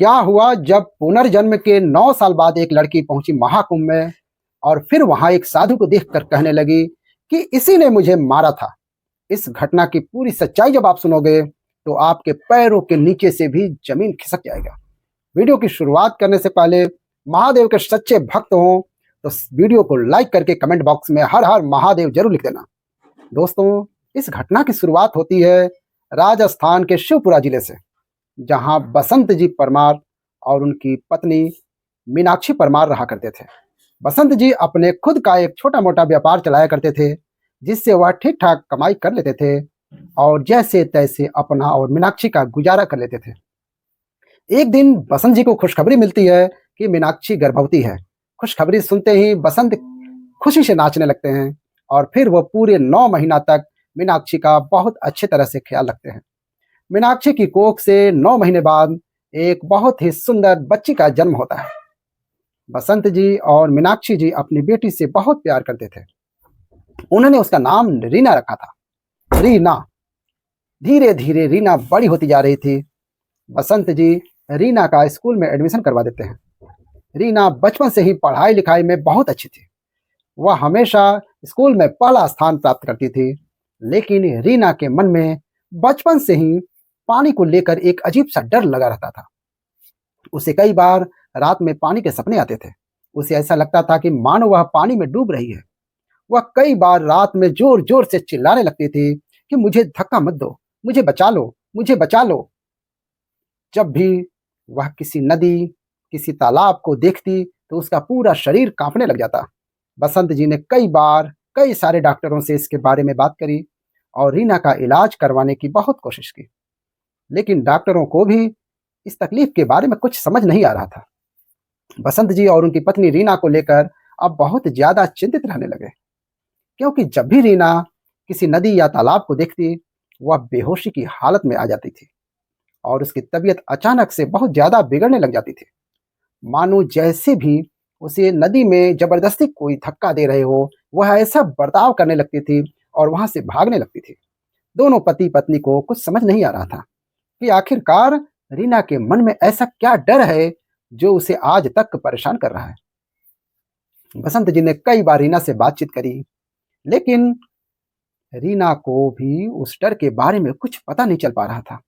क्या हुआ जब पुनर्जन्म के 9 साल बाद एक लड़की पहुंची महाकुंभ में और फिर वहां एक साधु को देखकर कहने लगी कि इसी ने मुझे मारा था। इस घटना की पूरी सच्चाई जब आप सुनोगे तो आपके पैरों के नीचे से भी जमीन खिसक जाएगा। वीडियो की शुरुआत करने से पहले महादेव के सच्चे भक्त हों तो वीडियो को लाइक करके कमेंट बॉक्स में हर हर महादेव जरूर लिख देना। दोस्तों, इस घटना की शुरुआत होती है राजस्थान के शिवपुरा जिले से, जहां बसंत जी परमार और उनकी पत्नी मीनाक्षी परमार रहा करते थे। बसंत जी अपने खुद का एक छोटा मोटा व्यापार चलाया करते थे, जिससे वह ठीक ठाक कमाई कर लेते थे और जैसे तैसे अपना और मीनाक्षी का गुजारा कर लेते थे। एक दिन बसंत जी को खुशखबरी मिलती है कि मीनाक्षी गर्भवती है। खुशखबरी सुनते ही बसंत खुशी से नाचने लगते हैं और फिर वो पूरे 9 महीना तक मीनाक्षी का बहुत अच्छे तरह से ख्याल रखते हैं। मीनाक्षी की कोख से 9 महीने बाद एक बहुत ही सुंदर बच्ची का जन्म होता है। बसंत जी और मीनाक्षी जी अपनी बेटी से बहुत प्यार करते थे। उन्होंने उसका नाम रीना रखा था। रीना। धीरे धीरे रीना बड़ी होती जा रही थी। बसंत जी रीना का स्कूल में एडमिशन करवा देते हैं। रीना बचपन से ही पढ़ाई लिखाई में बहुत अच्छी थी। वह हमेशा स्कूल में पहला स्थान प्राप्त करती थी। लेकिन रीना के मन में बचपन से ही पानी को लेकर एक अजीब सा डर लगा रहता था। उसे कई बार रात में पानी के सपने आते थे। उसे ऐसा लगता था कि मानो वह पानी में डूब रही है। वह कई बार रात में जोर जोर से चिल्लाने लगती थी कि मुझे धक्का मत दो, मुझे बचा लो, मुझे बचा लो। जब भी वह किसी नदी, किसी तालाब को देखती तो उसका पूरा शरीर कांपने लग जाता। बसंत जी ने कई बार कई सारे डॉक्टरों से इसके बारे में बात करी और रीना का इलाज करवाने की बहुत कोशिश की, लेकिन डॉक्टरों को भी इस तकलीफ के बारे में कुछ समझ नहीं आ रहा था। बसंत जी और उनकी पत्नी रीना को लेकर अब बहुत ज्यादा चिंतित रहने लगे, क्योंकि जब भी रीना किसी नदी या तालाब को देखती वह बेहोशी की हालत में आ जाती थी और उसकी तबीयत अचानक से बहुत ज्यादा बिगड़ने लग जाती थी। मानो जैसे भी उसे नदी में जबरदस्ती कोई धक्का दे रहे हो, वह ऐसा बर्ताव करने लगती थी और वहां से भागने लगती थी। दोनों पति पत्नी को कुछ समझ नहीं आ रहा था कि आखिरकार रीना के मन में ऐसा क्या डर है जो उसे आज तक परेशान कर रहा है। बसंत जी ने कई बार रीना से बातचीत करी, लेकिन रीना को भी उस डर के बारे में कुछ पता नहीं चल पा रहा था।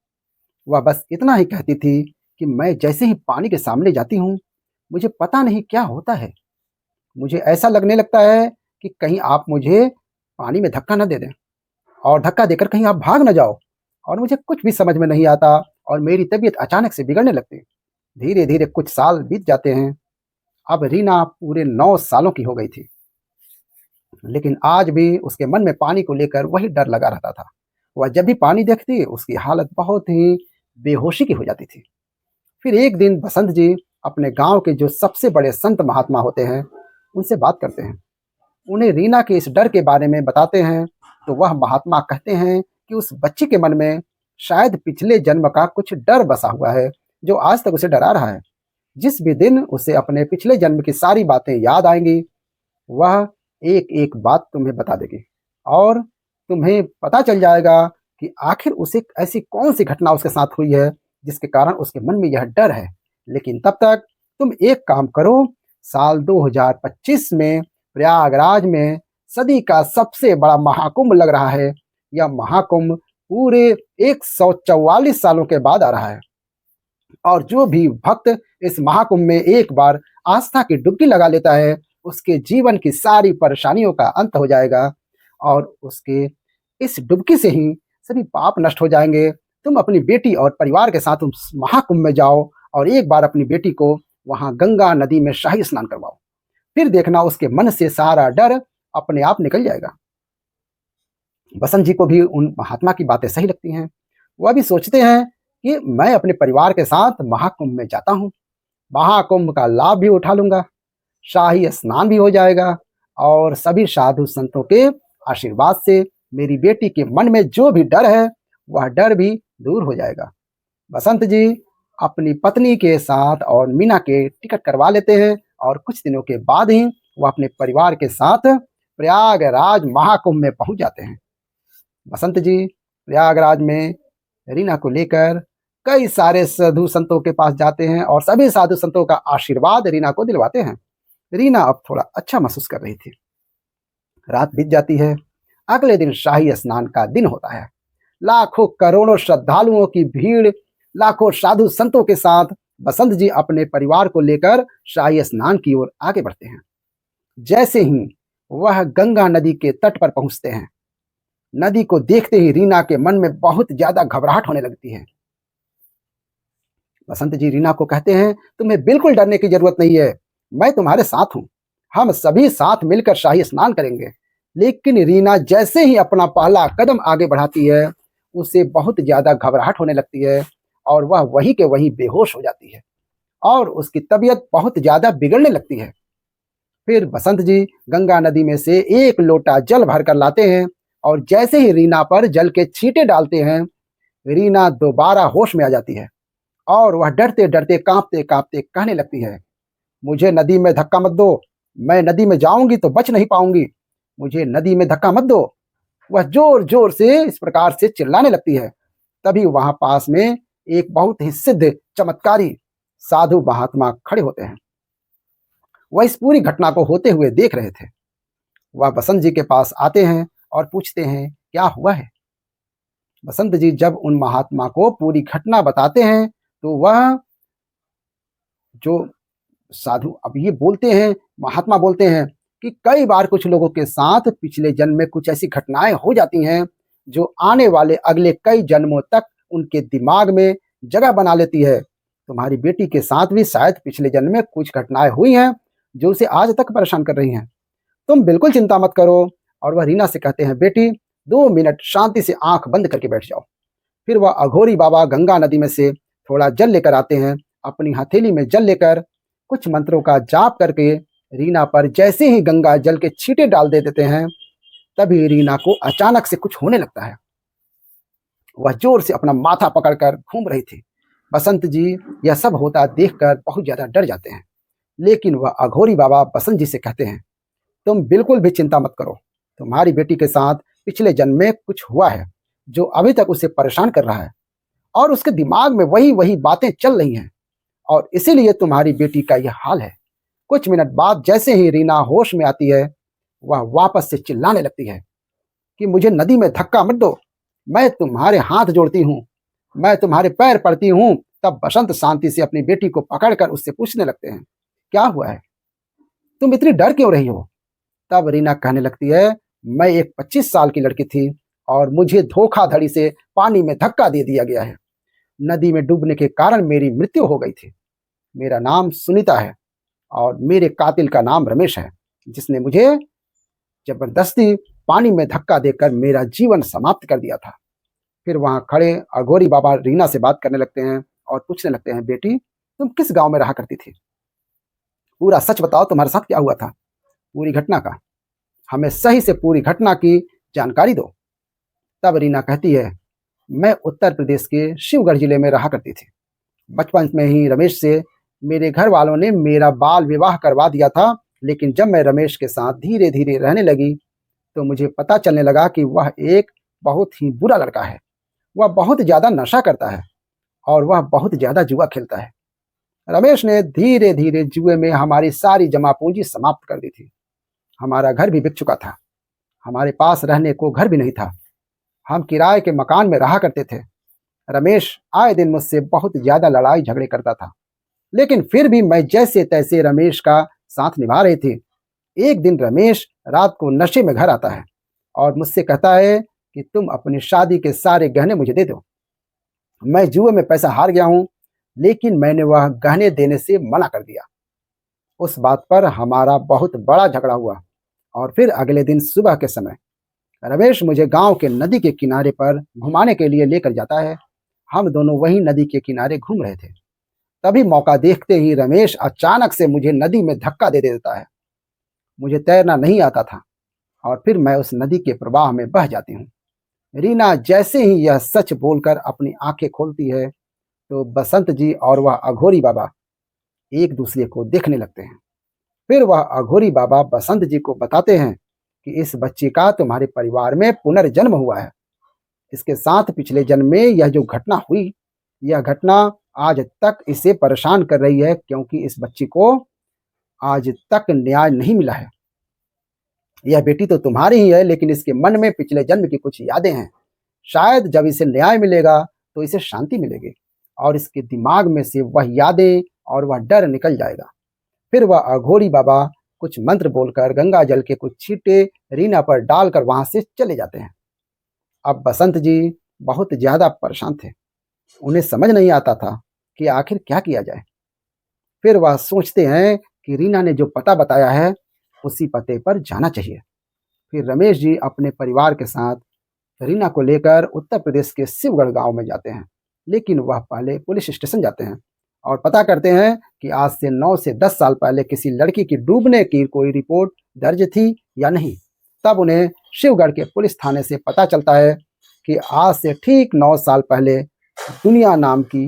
वह बस इतना ही कहती थी कि मैं जैसे ही पानी के सामने जाती हूँ, मुझे पता नहीं क्या होता है। मुझे ऐसा लगने लगता है कि कहीं आप मुझे पानी में धक्का न दे दें और धक्का देकर कहीं आप भाग न जाओ, और मुझे कुछ भी समझ में नहीं आता और मेरी तबीयत अचानक से बिगड़ने लगती। धीरे धीरे कुछ साल बीत जाते हैं। अब रीना पूरे 9 सालों की हो गई थी, लेकिन आज भी उसके मन में पानी को लेकर वही डर लगा रहता था। वह जब भी पानी देखती उसकी हालत बहुत ही बेहोशी की हो जाती थी। फिर एक दिन बसंत जी अपने गांव के जो सबसे बड़े संत महात्मा होते हैं उनसे बात करते हैं। उन्हें रीना के इस डर के बारे में बताते हैं तो वह महात्मा कहते हैं कि उस बच्चे के मन में शायद पिछले जन्म का कुछ डर बसा हुआ है जो आज तक उसे डरा रहा है। जिस भी दिन उसे अपने पिछले जन्म की सारी बातें याद आएंगी, वह एक एक बात तुम्हें बता देगी और तुम्हें पता चल जाएगा कि आखिर उसे ऐसी कौन सी घटना उसके साथ हुई है जिसके कारण उसके मन में यह डर है। लेकिन तब तक तुम एक काम करो, साल 2025 में प्रयागराज में सदी का सबसे बड़ा महाकुंभ लग रहा है। यह महाकुंभ पूरे 144 सालों के बाद आ रहा है और जो भी भक्त इस महाकुंभ में एक बार आस्था की डुबकी लगा लेता है उसके जीवन की सारी परेशानियों का अंत हो जाएगा और उसके इस डुबकी से ही सभी पाप नष्ट हो जाएंगे। तुम अपनी बेटी और परिवार के साथ उस महाकुंभ में जाओ और एक बार अपनी बेटी को वहां गंगा नदी में शाही स्नान करवाओ, फिर देखना उसके मन से सारा डर अपने आप निकल जाएगा। बसंत जी को भी उन महात्मा की बातें सही लगती हैं। वह भी सोचते हैं कि मैं अपने परिवार के साथ महाकुंभ में जाता हूँ, महाकुंभ का लाभ भी उठा लूंगा, शाही स्नान भी हो जाएगा और सभी साधु संतों के आशीर्वाद से मेरी बेटी के मन में जो भी डर है वह डर भी दूर हो जाएगा। बसंत जी अपनी पत्नी के साथ और मीना के टिकट करवा लेते हैं और कुछ दिनों के बाद ही वह अपने परिवार के साथ प्रयागराज महाकुंभ में पहुंच जाते हैं। बसंत जी प्रयागराज में रीना को लेकर कई सारे साधु संतों के पास जाते हैं और सभी साधु संतों का आशीर्वाद रीना को दिलवाते हैं। रीना अब थोड़ा अच्छा महसूस कर रही थी। रात बीत जाती है। अगले दिन शाही स्नान का दिन होता है। लाखों करोड़ों श्रद्धालुओं की भीड़, लाखों साधु संतों के साथ बसंत जी अपने परिवार को लेकर शाही स्नान की ओर आगे बढ़ते हैं। जैसे ही वह गंगा नदी के तट पर पहुंचते हैं, नदी को देखते ही रीना के मन में बहुत ज्यादा घबराहट होने लगती है। बसंत जी रीना को कहते हैं, तुम्हें बिल्कुल डरने की जरूरत नहीं है, मैं तुम्हारे साथ हूं, हम सभी साथ मिलकर शाही स्नान करेंगे। लेकिन रीना जैसे ही अपना पहला कदम आगे बढ़ाती है, उसे बहुत ज्यादा घबराहट होने लगती है और वह वहीं के वहीं बेहोश हो जाती है और उसकी तबीयत बहुत ज्यादा बिगड़ने लगती है। फिर बसंत जी गंगा नदी में से एक लोटा जल भरकर लाते हैं और जैसे ही रीना पर जल के छींटे डालते हैं, रीना दोबारा होश में आ जाती है और वह डरते डरते कांपते कांपते कहने लगती है, मुझे नदी में धक्का मत दो, मैं नदी में जाऊंगी तो बच नहीं पाऊंगी, मुझे नदी में धक्का मत दो। वह जोर जोर से इस प्रकार से चिल्लाने लगती है। तभी वहां पास में एक बहुत ही सिद्ध चमत्कारी साधु महात्मा खड़े होते हैं। वह इस पूरी घटना को होते हुए देख रहे थे। वह बसंत जी के पास आते हैं और पूछते हैं, क्या हुआ है? बसंत जी जब उन महात्मा को पूरी घटना बताते हैं तो वह जो साधु अब ये बोलते हैं, महात्मा बोलते हैं कि कई बार कुछ लोगों के साथ पिछले जन्म में कुछ ऐसी घटनाएं हो जाती हैं जो आने वाले अगले कई जन्मों तक उनके दिमाग में जगह बना लेती है। तुम्हारी बेटी के साथ भी शायद पिछले जन्म में कुछ घटनाएं हुई हैं जो उसे आज तक परेशान कर रही हैं। तुम बिल्कुल चिंता मत करो। और वह रीना से कहते हैं, बेटी 2 मिनट शांति से आंख बंद करके बैठ जाओ। फिर वह अघोरी बाबा गंगा नदी में से थोड़ा जल लेकर आते हैं। अपनी हथेली में जल लेकर कुछ मंत्रों का जाप करके रीना पर जैसे ही गंगा जल के छींटे डाल दे देते हैं, तभी रीना को अचानक से कुछ होने लगता है। वह जोर से अपना माथा पकड़कर घूम रही थी। बसंत जी यह सब होता देखकर बहुत ज्यादा डर जाते हैं। लेकिन वह अघोरी बाबा बसंत जी से कहते हैं, तुम बिल्कुल भी चिंता मत करो, तुम्हारी बेटी के साथ पिछले जन्म में कुछ हुआ है जो अभी तक उसे परेशान कर रहा है और उसके दिमाग में वही वही बातें चल रही हैं और इसीलिए तुम्हारी बेटी का यह हाल है। कुछ मिनट बाद जैसे ही रीना होश में आती है, वह वापस से चिल्लाने लगती है कि मुझे नदी में धक्का मत दो, मैं तुम्हारे हाथ जोड़ती हूँ, मैं तुम्हारे पैर पड़ती हूँ। तब बसंत शांति से अपनी बेटी को पकड़कर उससे पूछने लगते हैं, क्या हुआ है, तुम इतनी डर क्यों रही हो? तब रीना कहने लगती है, मैं एक 25 साल की लड़की थी और मुझे धोखाधड़ी से पानी में धक्का दे दिया गया है। नदी में डूबने के कारण मेरी मृत्यु हो गई थी। मेरा नाम सुनीता है और मेरे कातिल का नाम रमेश है, जिसने मुझे जबरदस्ती पानी में धक्का देकर मेरा जीवन समाप्त कर दिया था। फिर वहां खड़े अघोरी बाबा रीना से बात करने लगते हैं और पूछने लगते हैं, बेटी तुम किस गांव में रहा करती थी? पूरा सच बताओ, तुम्हारे साथ क्या हुआ था, पूरी घटना का हमें सही से पूरी घटना की जानकारी दो। तब रीना कहती है, मैं उत्तर प्रदेश के शिवगढ़ जिले में रहा करती थी। बचपन में ही रमेश से मेरे घर वालों ने मेरा बाल विवाह करवा दिया था। लेकिन जब मैं रमेश के साथ धीरे धीरे रहने लगी तो मुझे पता चलने लगा कि वह एक बहुत ही बुरा लड़का है। वह बहुत ज्यादा नशा करता है और वह बहुत ज्यादा जुआ खेलता है। रमेश ने धीरे धीरे जुए में हमारी सारी जमा पूंजी समाप्त कर दी थी। हमारा घर भी बिक चुका था। हमारे पास रहने को घर भी नहीं था। हम किराए के मकान में रहा करते थे। रमेश आए दिन मुझसे बहुत ज्यादा लड़ाई झगड़े करता था, लेकिन फिर भी मैं जैसे तैसे रमेश का साथ निभा रही थी। एक दिन रमेश रात को नशे में घर आता है और मुझसे कहता है कि तुम अपनी शादी के सारे गहने मुझे दे दो। मैं जुए में पैसा हार गया हूं, लेकिन मैंने वह गहने देने से मना कर दिया। उस बात पर हमारा बहुत बड़ा झगड़ा हुआ और फिर अगले दिन सुबह के समय रमेश मुझे गांव के नदी के किनारे पर घुमाने के लिए लेकर जाता है। हम दोनों वहीं नदी के किनारे घूम रहे थे। तभी मौका देखते ही रमेश अचानक से मुझे नदी में धक्का दे देता है। मुझे तैरना नहीं आता था और फिर मैं उस नदी के प्रवाह में बह जाती हूँ। रीना जैसे ही यह सच बोलकर अपनी आंखें खोलती है तो बसंत जी और वह अघोरी बाबा एक दूसरे को देखने लगते हैं। फिर वह अघोरी बाबा बसंत जी को बताते हैं कि इस बच्ची का तुम्हारे परिवार में पुनर्जन्म हुआ है। इसके साथ पिछले जन्म में यह जो घटना हुई यह घटना आज तक इसे परेशान कर रही है क्योंकि इस बच्ची को आज तक न्याय नहीं मिला है। यह बेटी तो तुम्हारी ही है, लेकिन इसके मन में पिछले जन्म की कुछ यादें हैं। शायद जब इसे न्याय मिलेगा तो इसे शांति मिलेगी और इसके दिमाग में से वह यादें और वह डर निकल जाएगा। फिर वह अघोरी बाबा कुछ मंत्र बोलकर गंगा जल के कुछ छींटे रीना पर डालकर वहां से चले जाते हैं। अब बसंत जी बहुत ज्यादा परेशान थे। उन्हें समझ नहीं आता था कि आखिर क्या किया जाए। फिर वह सोचते हैं कि रीना ने जो पता बताया है उसी पते पर जाना चाहिए। फिर रमेश जी अपने परिवार के साथ रीना को लेकर उत्तर प्रदेश के शिवगढ़ गांव में जाते हैं, लेकिन वह पहले पुलिस स्टेशन जाते हैं और पता करते हैं कि आज से 9 से 10 साल पहले किसी लड़की की डूबने की कोई रिपोर्ट दर्ज थी या नहीं। तब उन्हें शिवगढ़ के पुलिस थाने से पता चलता है कि आज से ठीक 9 साल पहले दुनिया नाम की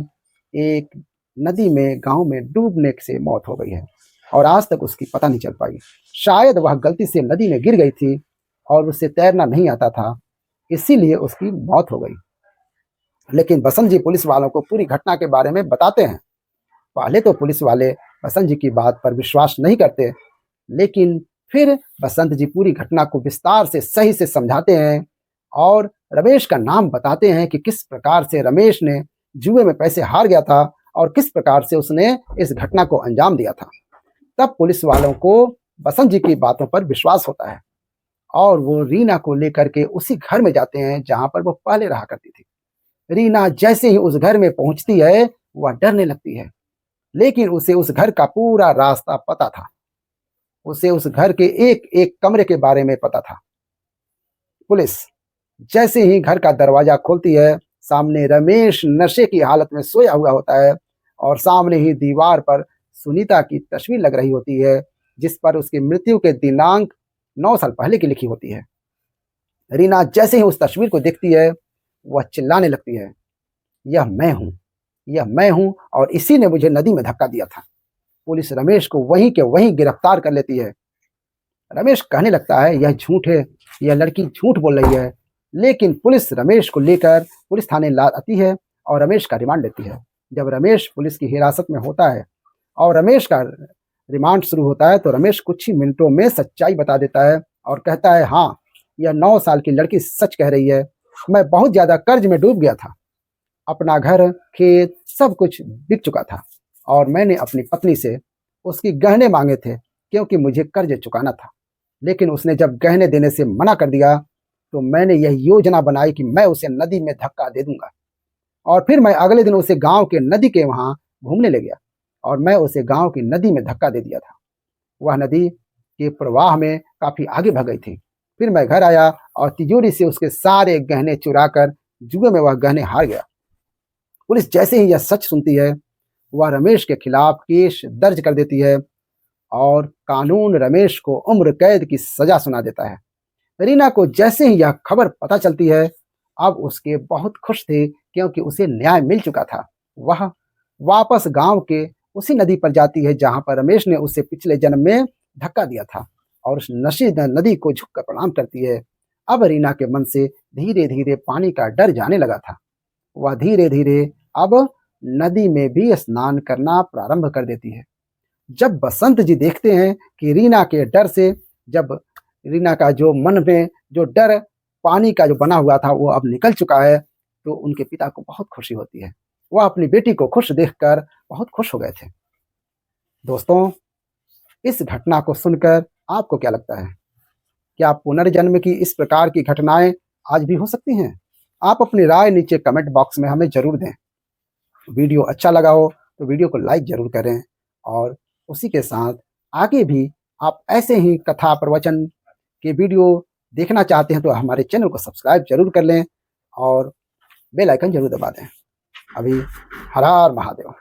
एक नदी में गांव में डूबने से मौत हो गई है और आज तक उसकी पता नहीं चल पाई। शायद वह गलती से नदी में गिर गई थी और उसे तैरना नहीं आता था, इसीलिए उसकी मौत हो गई। लेकिन बसंत जी पुलिस वालों को पूरी घटना के बारे में बताते हैं। पहले तो पुलिस वाले बसंत जी की बात पर विश्वास नहीं करते, लेकिन फिर बसंत जी पूरी घटना को विस्तार से सही से समझाते हैं और रमेश का नाम बताते हैं कि किस प्रकार से रमेश ने जुए में पैसे हार गया था और किस प्रकार से उसने इस घटना को अंजाम दिया था। तब पुलिस वालों को बसंत जी की बातों पर विश्वास होता है और वो रीना को लेकर के उसी घर में जाते हैं जहां पर वो पहले रहा करती थी। रीना जैसे ही उस घर में पहुंचती है वह डरने लगती है, लेकिन उसे उस घर का पूरा रास्ता पता था। उसे उस घर के एक एक कमरे के बारे में पता था। पुलिस जैसे ही घर का दरवाजा खोलती है, सामने रमेश नशे की हालत में सोया हुआ होता है और सामने ही दीवार पर सुनीता की तस्वीर लग रही होती है, जिस पर उसकी मृत्यु के दिनांक 9 साल पहले की लिखी होती है। रीना जैसे ही उस तस्वीर को देखती है वह चिल्लाने लगती है, यह मैं हूं, यह मैं हूं और इसी ने मुझे नदी में धक्का दिया था। पुलिस रमेश को वहीं के वहीं गिरफ्तार कर लेती है। रमेश कहने लगता है यह झूठ है, यह लड़की झूठ बोल रही है, लेकिन पुलिस रमेश को लेकर पुलिस थाने लाती है और रमेश का रिमांड लेती है। जब रमेश पुलिस की हिरासत में होता है और रमेश का रिमांड शुरू होता है तो रमेश कुछ ही मिनटों में सच्चाई बता देता है और कहता है, हाँ, यह 9 साल की लड़की सच कह रही है। मैं बहुत ज्यादा कर्ज में डूब गया था। अपना घर, खेत सब कुछ बिक चुका था और मैंने अपनी पत्नी से उसकी गहने मांगे थे क्योंकि मुझे कर्ज चुकाना था। लेकिन उसने जब गहने देने से मना कर दिया तो मैंने यह योजना बनाई कि मैं उसे नदी में धक्का दे दूंगा और फिर मैं अगले दिन उसे गांव के नदी के वहां घूमने ले गया और मैं उसे गांव की नदी में धक्का दे दिया था। वह नदी के प्रवाह में काफी आगे भाग गई थी। फिर मैं घर आया और तिजोरी से उसके सारे गहने चुराकर जुए में वह गहने हार गया। पुलिस जैसे ही यह सच सुनती है वह रमेश के खिलाफ केस दर्ज कर देती है और कानून रमेश को उम्र कैद की सजा सुना देता है। रीना को जैसे ही यह खबर पता चलती है अब उसके बहुत खुश थे क्योंकि उसे न्याय मिल चुका था। वह वापस गांव के उसी नदी पर जाती है जहां पर रमेश ने उसे पिछले जन्म में धक्का दिया था और उस नशी नदी को झुककर प्रणाम करती है। अब रीना के मन से धीरे धीरे पानी का डर जाने लगा था। वह धीरे धीरे अब नदी में भी स्नान करना प्रारंभ कर देती है। जब बसंत जी देखते हैं कि रीना के डर से, जब रीना का जो मन में जो डर पानी का जो बना हुआ था वो अब निकल चुका है, तो उनके पिता को बहुत खुशी होती है। वह अपनी बेटी को खुश देखकर बहुत खुश हो गए थे। दोस्तों, इस घटना को सुनकर आपको क्या लगता है? क्या पुनर्जन्म की इस प्रकार की घटनाएं आज भी हो सकती हैं? आप अपनी राय नीचे कमेंट बॉक्स में हमें जरूर दें। वीडियो अच्छा लगा हो तो वीडियो को लाइक जरूर करें और उसी के साथ आगे भी आप ऐसे ही कथा प्रवचन के वीडियो देखना चाहते हैं तो हमारे चैनल को सब्सक्राइब जरूर कर लें और बेल आइकन जरूर दबा दें। अभी हर हर महादेव।